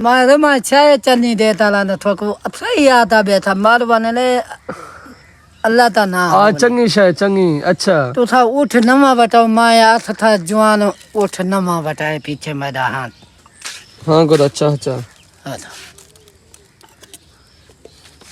मैं चाय चलनी देता ला न थोको सही आता बैठा मार बने ले अल्लाह ता ना चंगी शाय चंगी अच्छा तो था उठ नमा बताओ मैं आस था जवान उठ नमा बताए पीछे मेरा हाथ हाँ गुड अच्छा अच्छा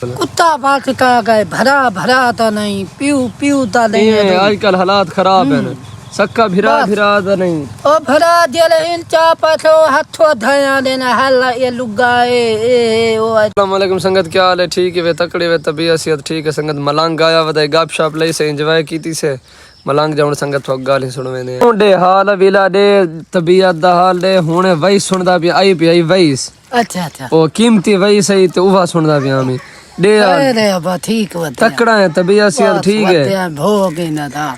कुत्ता भागता गए भरा भरा था नहीं पीऊ पीऊ था नहीं आजकल हालात खराब है सक्का भिरा भिरा था नहीं ओ भरा दिल इन चापतो हाथों धया लेना हल्ला ये लुगा ए ओ अस्सलाम वालेकुम संगत क्या हाल है ठीक है वे तकड़े वे तबीयत सेहत ठीक है संगत मलंग आया वदाई गप शप लई से एंजॉय कीती से मलंग जाउन संगत थोक गाल ही सुनवे ने डे हाल विला दे तबीयत दा हाल दे हुने वही सुनदा भी आई वहीस अच्छा अच्छा ओ कीमती वही सही तो उवा सुनदा भी आमी डे अरे अब ठीक है तकड़ा है तबीयत सेहत ठीक है भोग ना था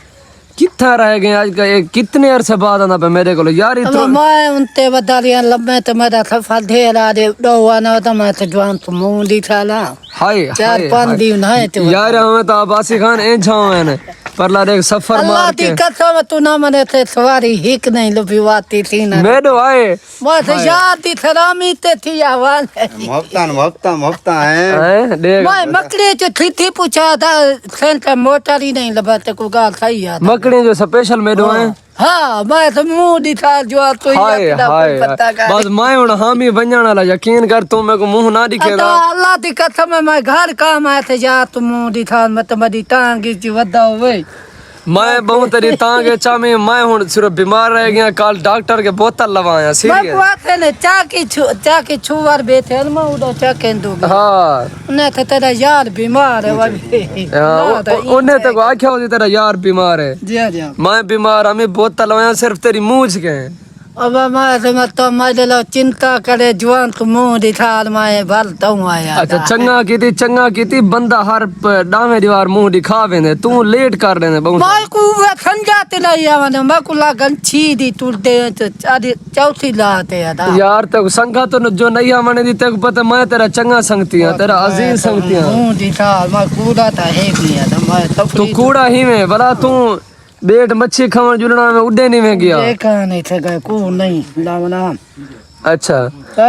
कितना रह गए आज का कितने अरसे बाद आना पे मेरे को यार तो मैं उनते बता रिया लम्बे तो मेरा सफल ढेर आ रे दोवाना तो मैं तो जवान तो मुंह दिखा ला हाय चार पांच दिन है तो यार हमें तो आबासी खान ए छाव है पर ला एक सफर मार के अल्लाह दी कसम तू ना मने थे सवारी हिक नहीं लुभिवाती थी ना मेडो आए मैं तो याद थी थरामी ते थी आवाज मुफ्ता है देख मैं मकड़े जो थी पूछा था सेंटर मोटर ही नहीं लगा तो को गाल सही है मकड़े जो स्पेशल मेडो है हाँ मैं तो मुंह दिखा जो तो हाय हाय बस मैं उन हामी बंजाना वाला यकीन कर तू मेरे को मुंह ना दिखेगा अल्लाह दी कसम मैं घर काम आए थे जा तू मुंह दिखा मत मदी टांग की वदा हुए मैं बहुत तेरी तांगे चामी मैं हुन सिर्फ बीमार रह गया कल डॉक्टर के बोतल लवाया सीरियस मैं बात ने चाकी छुवार बैठे मैं उधर चाके दो हां ने तो तेरा यार बीमार है उन्हें तो आख्या होती तेरा यार बीमार है जी मैं बीमार हमें बोतल लवाया सिर्फ तेरी मूंछ के अब मैं लो चिंता करे जवान तू मुंह दिखा मैं भलता हूं आया अच्छा चंगा कीती बंदा हर डावे दीवार मुंह दिखावे ने तू लेट कर देने बहुत मैं को समझाते नहीं आवन मैं को लागन छी दी तुरते चौथी लाते यार तक संगा तो जो नहीं आने दी तक पता मैं तेरा चंगा संगती है तेरा अजीज संगती है मुंह दिखा मैं कूड़ा था है भी मैं तू कूड़ा ही में भला तू बेट मच्छी खावन जुलना में उड़े नहीं में गया देखा नहीं थे को नहीं लावना अच्छा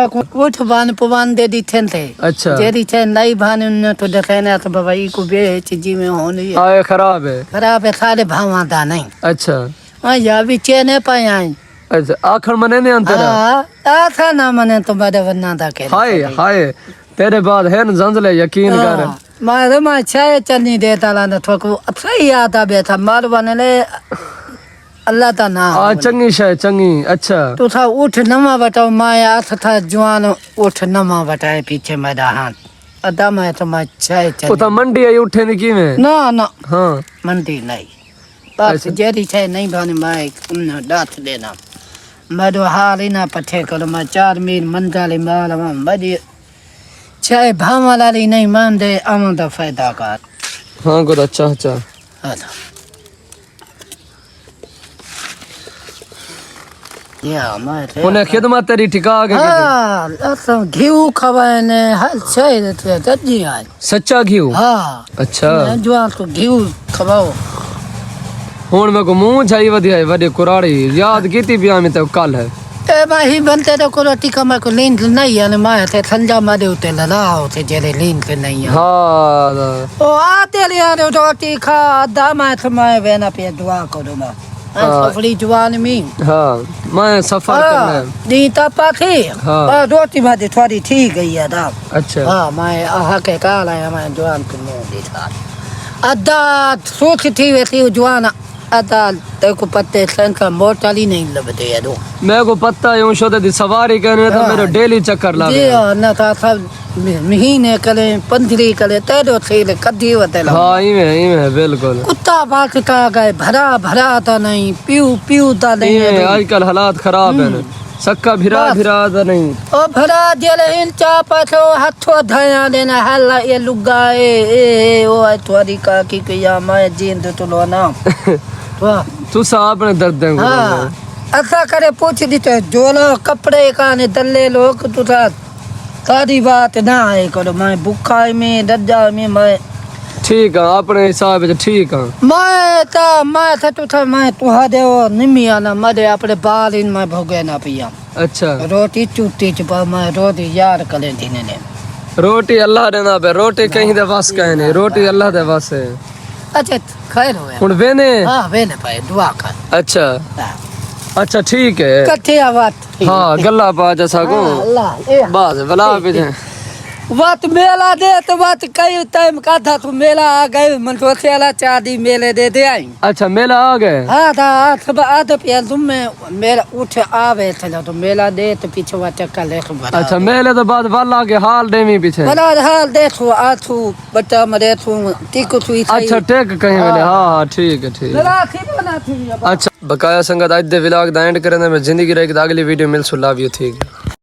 कुछ बान पवान दे दी थे अच्छा जेरी थे नई भान ने तो देखाने तो भाई को बेच जी में होनी आए खराब है सारे भावा दा नहीं अच्छा मैं या भी चेने पाया अच्छा आखिर मने नहीं अंतर हां था ना मने तो बड़े वन्ना दा के हाय तेरे बाद है न जंजले यकीन कर मैं चाय चलनी देता ला न थोको सही आता बैठा मार बने ले अल्लाह ता ना चंगी शाय चंगी अच्छा तो था उठ नमा बताओ मैं आस था जवान उठ नमा बताए पीछे मेरा हाथ अदा मैं तो मैं चाय चल तो मंडी आई उठे नहीं की में ना ना हां मंडी नहीं बस जेरी छे नहीं बने मैं उन दात देना मैं दो हाल ही ना पठे कर मैं 4 मील मंजाले माल बड़ी चाहे भावला नहीं मान दे आमदा फायदा कर हाँ गुड अच्छा अच्छा या मैं उन्हें खिदमत तेरी ठिका के हां असम घीऊ खवाने हल छे ते तजी आज सच्चा घीऊ हां अच्छा जो तो घीऊ खवाओ हुन मेरे को मुंह चाहिए वधिया वडे कुराड़ी याद कीती भी आमी तो कल है ए मैं ही बनते तो को रोटी कमा को लीन नहीं है मैं ते संजा मादे उते ललाओ ते जेरे लीन के नहीं है हां ओ आते ले रोटी खा दा मैं तो मैं वेना पे दुआ करो ना सफरी जवान में हां मैं सफर करना दी तपा थी और रोटी मादे थोड़ी ठीक गई है दा अच्छा हां मैं आहा के काला है मैं जवान को मुंह दिखा अद्दा सोच थी वैसी जवान अदा ते को पत्ते संका मोटर ही नहीं लबदे है दो मेरे को पता है शोदे दी सवारी करने तो मेरे डेली चक्कर लागे जी ना था सब महीने करे 15 करे तेरो थे कदी होते हां ही में बिल्कुल कुत्ता भागता गए भरा भरा था नहीं पीऊ था नहीं आजकल हालात खराब है सक्का भिरा था नहीं ओ भरा दिल इन चापतो हाथों धया लेना हल्ला ये लुगा ए ओ थोड़ी का की किया मैं जींद तो लो ना तू साहब ने दर्द देंगे हां ऐसा करे पूछ दी तो जोलो कपड़े का ने दल्ले लोग तू था सारी बात ना है करो मैं भूखा में दर्जा में मैं ठीक है अपने हिसाब से ठीक है मैं तो तू था मैं तू हा दे निमिया ना मरे अपने बाल इन में भोगे ना पिया अच्छा रोटी चूटी च पा मैं रोटी यार कले दीने ने रोटी अल्लाह दे ना पे रोटी कहीं दे बस कहे नहीं रोटी अल्लाह दे बस है अच्छा खैर होया हुन वेने हां वेने पाए दुआ कर अच्छा हाँ। अच्छा ठीक है कथे आवात हाँ गल्ला पा जैसा को अल्लाह ए बस भला पे वत मेला दे तो वत कई टाइम का था तू मेला आ गए मन तो चला चादी मेले दे आई अच्छा मेला आ गए हाँ था सब आधे पे तुम में मेरा उठ आवे थे तो मेला दे तो पीछे वा चक्का ले तो बड़ा अच्छा मेले तो बाद वाला के हाल देवी पीछे बड़ा हाल देखो आथू बच्चा मरे तू टिको तू अच्छा टेक कहीं मिले हाँ ठीक है ठीक है मेरा थी बना थी अच्छा बकाया संगत आज दे व्लॉग दा एंड करने में जिंदगी रही अगली वीडियो मिल सु लव यू ठीक है।